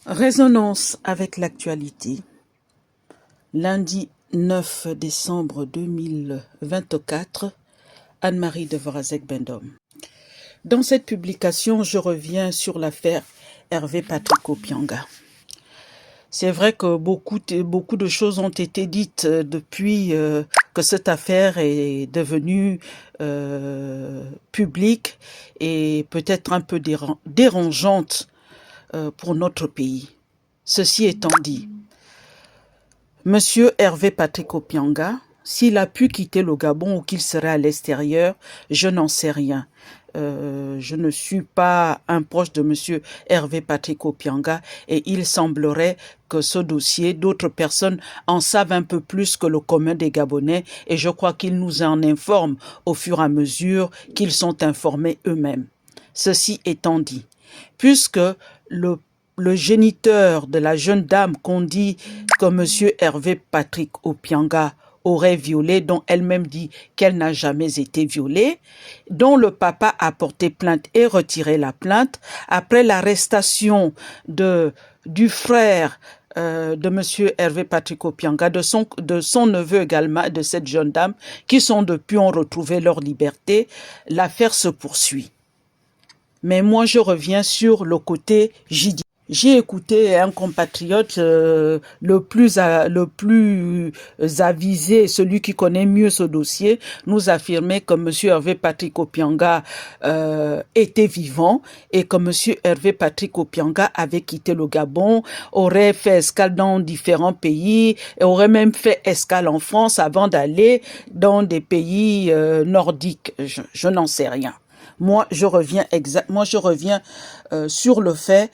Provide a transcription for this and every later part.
Résonance avec l'actualité. Lundi 9 décembre 2024, Anne-Marie Devorazek-Bendom. Dans cette publication, je reviens sur l'affaire Hervé Patrick Opianga. C'est vrai que beaucoup de choses ont été dites depuis que cette affaire est devenue publique et peut-être un peu dérangeante pour notre pays. Ceci étant dit, Monsieur Hervé Patrick Opianga, s'il a pu quitter le Gabon ou qu'il serait à l'extérieur, je n'en sais rien. Je ne suis pas un proche de Monsieur Hervé Patrick Opianga et il semblerait que ce dossier, d'autres personnes en savent un peu plus que le commun des Gabonais et je crois qu'ils nous en informent au fur et à mesure qu'ils sont informés eux-mêmes. Ceci étant dit, puisque le géniteur de la jeune dame qu'on dit que M. Hervé Patrick Opianga aurait violée, dont elle-même dit qu'elle n'a jamais été violée, dont le papa a porté plainte et retiré la plainte, après l'arrestation du frère de M. Hervé Patrick Opianga, de son neveu également, de cette jeune dame, qui sont depuis ont retrouvé leur liberté, l'affaire se poursuit. Mais moi, je reviens sur le côté judiciaire. J'ai écouté un compatriote le plus avisé, celui qui connaît mieux ce dossier, nous affirmer que M. Hervé Patrick Opianga était vivant et que M. Hervé Patrick Opianga avait quitté le Gabon, aurait fait escale dans différents pays et aurait même fait escale en France avant d'aller dans des pays nordiques. Je n'en sais rien. Moi, je reviens sur le fait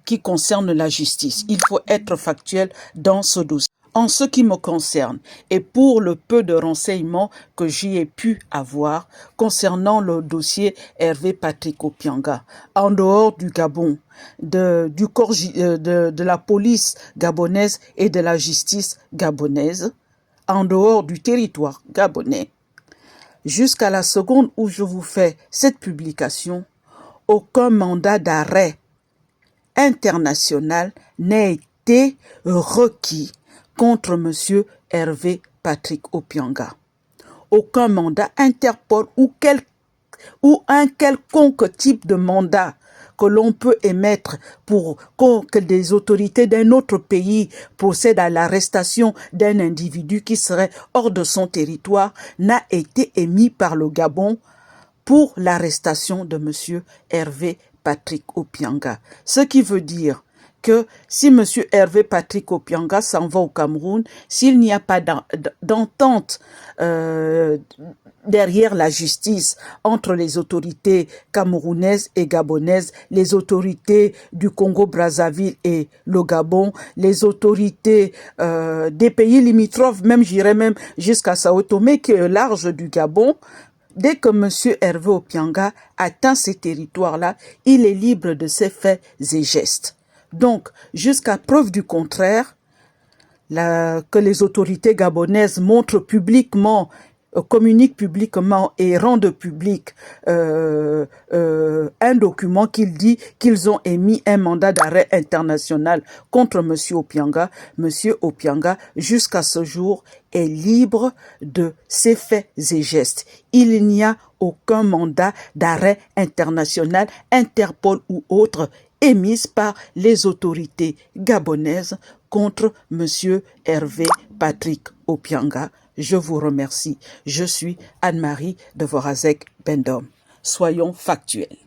qui concerne la justice. Il faut être factuel dans ce dossier. En ce qui me concerne, et pour le peu de renseignements que j'y ai pu avoir concernant le dossier Hervé Patrick Opianga, en dehors du Gabon, de la police gabonaise et de la justice gabonaise, en dehors du territoire gabonais, jusqu'à la seconde où je vous fais cette publication, aucun mandat d'arrêt international n'a été requis contre M. Hervé Patrick Opianga. Aucun mandat Interpol ou un quelconque type de mandat que l'on peut émettre pour que des autorités d'un autre pays procèdent à l'arrestation d'un individu qui serait hors de son territoire n'a été émis par le Gabon pour l'arrestation de M. Hervé Patrick Opianga. Ce qui veut dire que si M. Hervé Patrick Opianga s'en va au Cameroun, s'il n'y a pas d'entente derrière la justice entre les autorités camerounaises et gabonaises, les autorités du Congo-Brazzaville et le Gabon, les autorités des pays limitrophes, même j'irais même jusqu'à Sao Tomé qui est large du Gabon, dès que M. Hervé Opianga atteint ces territoires-là, il est libre de ses faits et gestes. Donc, jusqu'à preuve du contraire, que les autorités gabonaises montrent publiquement, communiquent publiquement et rendent public un document qui dit qu'ils ont émis un mandat d'arrêt international contre M. Opianga. M. Opianga, jusqu'à ce jour, est libre de ses faits et gestes. Il n'y a aucun mandat d'arrêt international, Interpol ou autre, émise par les autorités gabonaises contre M. Hervé Patrick Opianga. Je vous remercie. Je suis Anne-Marie Devorazek-Bendom. Soyons factuels.